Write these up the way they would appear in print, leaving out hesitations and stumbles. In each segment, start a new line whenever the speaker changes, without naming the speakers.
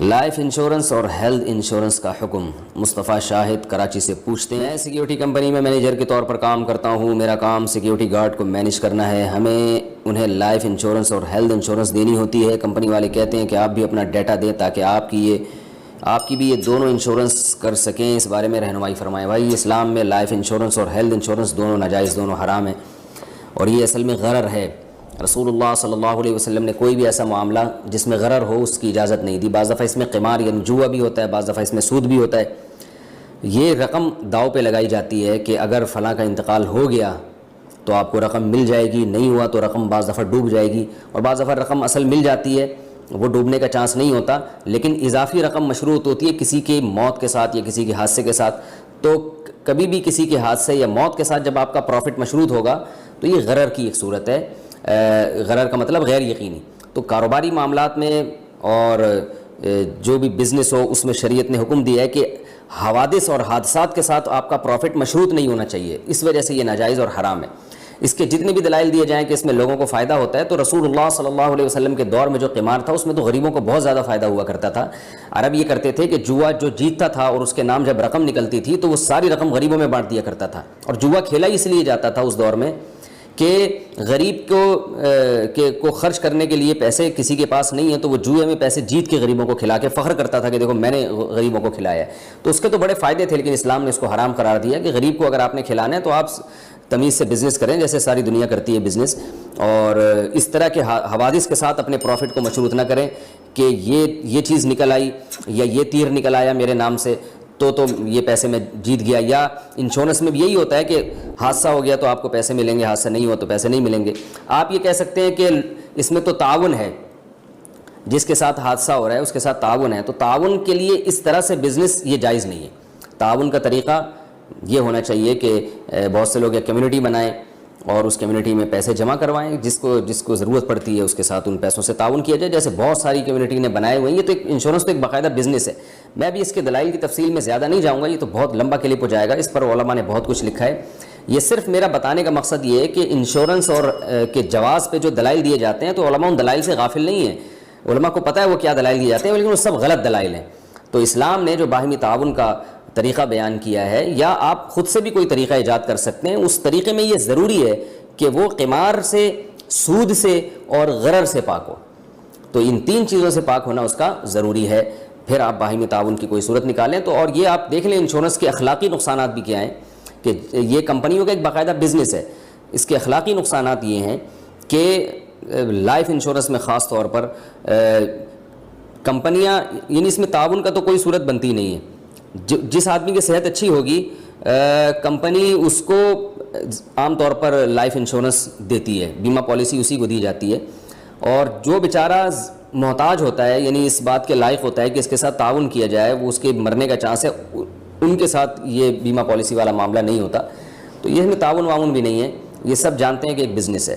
Life insurance اور health insurance کا حکم۔ مصطفیٰ شاہد کراچی سے پوچھتے ہیں، میں سیکیورٹی کمپنی میں مینیجر کے طور پر کام کرتا ہوں، میرا کام سیکیورٹی گارڈ کو مینیج کرنا ہے، ہمیں انہیں لائف انشورنس اور ہیلتھ انشورنس دینی ہوتی ہے، کمپنی والے کہتے ہیں کہ آپ بھی اپنا ڈیٹا دیں تاکہ آپ کی بھی یہ دونوں انشورنس کر سکیں، اس بارے میں رہنمائی فرمائیں۔ بھائی اسلام میں لائف انشورنس اور ہیلتھ انشورنس دونوں ناجائز، دونوں حرام ہیں، اور یہ اصل میں غرر ہے۔ رسول اللہ صلی اللہ علیہ وسلم نے کوئی بھی ایسا معاملہ جس میں غرر ہو اس کی اجازت نہیں دی۔ بعض دفعہ اس میں قمار یعنی جوا بھی ہوتا ہے، بعض دفعہ اس میں سود بھی ہوتا ہے۔ یہ رقم داؤ پہ لگائی جاتی ہے کہ اگر فلاں کا انتقال ہو گیا تو آپ کو رقم مل جائے گی، نہیں ہوا تو رقم بعض دفعہ ڈوب جائے گی، اور بعض دفعہ رقم اصل مل جاتی ہے، وہ ڈوبنے کا چانس نہیں ہوتا، لیکن اضافی رقم مشروط ہوتی ہے کسی کے موت کے ساتھ یا کسی کے حادثے کے ساتھ۔ تو کبھی بھی کسی کے حادثے یا موت کے ساتھ جب آپ کا پروفٹ مشروط ہوگا تو یہ غرر کی ایک صورت ہے۔ غرر کا مطلب غیر یقینی۔ تو کاروباری معاملات میں اور جو بھی بزنس ہو اس میں شریعت نے حکم دیا ہے کہ حوادث اور حادثات کے ساتھ آپ کا پروفٹ مشروط نہیں ہونا چاہیے، اس وجہ سے یہ ناجائز اور حرام ہے۔ اس کے جتنے بھی دلائل دیے جائیں کہ اس میں لوگوں کو فائدہ ہوتا ہے، تو رسول اللہ صلی اللہ علیہ وسلم کے دور میں جو قمار تھا اس میں تو غریبوں کو بہت زیادہ فائدہ ہوا کرتا تھا۔ عرب یہ کرتے تھے کہ جوا جو جیتتا تھا اور اس کے نام جب رقم نکلتی تھی تو وہ ساری رقم غریبوں میں بانٹ دیا کرتا تھا، اور جوا کھیلا اس لیے جاتا تھا اس دور میں کہ غریب کو خرچ کرنے کے لیے پیسے کسی کے پاس نہیں ہیں، تو وہ جوئے میں پیسے جیت کے غریبوں کو کھلا کے فخر کرتا تھا کہ دیکھو میں نے غریبوں کو کھلایا ہے۔ تو اس کے تو بڑے فائدے تھے، لیکن اسلام نے اس کو حرام قرار دیا کہ غریب کو اگر آپ نے کھلانا ہے تو آپ تمیز سے بزنس کریں جیسے ساری دنیا کرتی ہے بزنس، اور اس طرح کے حوادث کے ساتھ اپنے پروفٹ کو مشروط نہ کریں کہ یہ چیز نکل آئی یا یہ تیر نکل آیا میرے نام سے تو یہ پیسے میں جیت گیا۔ یا انشورنس میں بھی یہی ہوتا ہے کہ حادثہ ہو گیا تو آپ کو پیسے ملیں گے، حادثہ نہیں ہوا تو پیسے نہیں ملیں گے۔ آپ یہ کہہ سکتے ہیں کہ اس میں تو تعاون ہے، جس کے ساتھ حادثہ ہو رہا ہے اس کے ساتھ تعاون ہے، تو تعاون کے لیے اس طرح سے بزنس یہ جائز نہیں ہے۔ تعاون کا طریقہ یہ ہونا چاہیے کہ بہت سے لوگ ایک کمیونٹی بنائیں اور اس کمیونٹی میں پیسے جمع کروائیں، جس کو ضرورت پڑتی ہے اس کے ساتھ ان پیسوں سے تعاون کیا جائے، جیسے بہت ساری کمیونٹی نے بنائے ہوئے ہیں۔ یہ تو ایک انشورنس تو ایک باقاعدہ بزنس ہے۔ میں بھی اس کے دلائل کی تفصیل میں زیادہ نہیں جاؤں گا، یہ تو بہت لمبا کلپ ہو جائے گا، اس پر علماء نے بہت کچھ لکھا ہے۔ یہ صرف میرا بتانے کا مقصد یہ ہے کہ انشورنس اور کے جواز پہ جو دلائل دیے جاتے ہیں تو علماء ان دلائل سے غافل نہیں ہیں، علماء کو پتہ ہے وہ کیا دلائل دیے جاتے ہیں، لیکن وہ سب غلط دلائل ہیں۔ تو اسلام نے جو باہمی تعاون کا طریقہ بیان کیا ہے، یا آپ خود سے بھی کوئی طریقہ ایجاد کر سکتے ہیں، اس طریقے میں یہ ضروری ہے کہ وہ قمار سے، سود سے اور غرر سے پاک ہو۔ تو ان تین چیزوں سے پاک ہونا اس کا ضروری ہے، پھر آپ باہمی تعاون کی کوئی صورت نکالیں۔ تو اور یہ آپ دیکھ لیں انشورنس کے اخلاقی نقصانات بھی کیا ہیں، کہ یہ کمپنیوں کا ایک باقاعدہ بزنس ہے، اس کے اخلاقی نقصانات یہ ہیں کہ لائف انشورنس میں خاص طور پر کمپنیاں، یعنی اس میں تعاون کا تو کوئی صورت بنتی نہیں ہے۔ جس آدمی کی صحت اچھی ہوگی کمپنی اس کو عام طور پر لائف انشورنس دیتی ہے، بیمہ پالیسی اسی کو دی جاتی ہے، اور جو بیچارہ محتاج ہوتا ہے یعنی اس بات کے لائق ہوتا ہے کہ اس کے ساتھ تعاون کیا جائے، وہ اس کے مرنے کا چانس ہے، ان کے ساتھ یہ بیمہ پالیسی والا معاملہ نہیں ہوتا۔ تو یہ میں تعاون بھی نہیں ہے، یہ سب جانتے ہیں کہ ایک بزنس ہے۔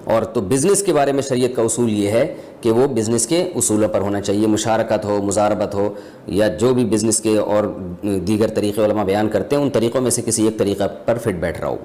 اور تو بزنس کے بارے میں شریعت کا اصول یہ ہے کہ وہ بزنس کے اصولوں پر ہونا چاہیے، مشارکت ہو، مضاربت ہو، یا جو بھی بزنس کے اور دیگر طریقے علماء بیان کرتے ہیں ان طریقوں میں سے کسی ایک طریقہ پر فٹ بیٹھ رہا ہو۔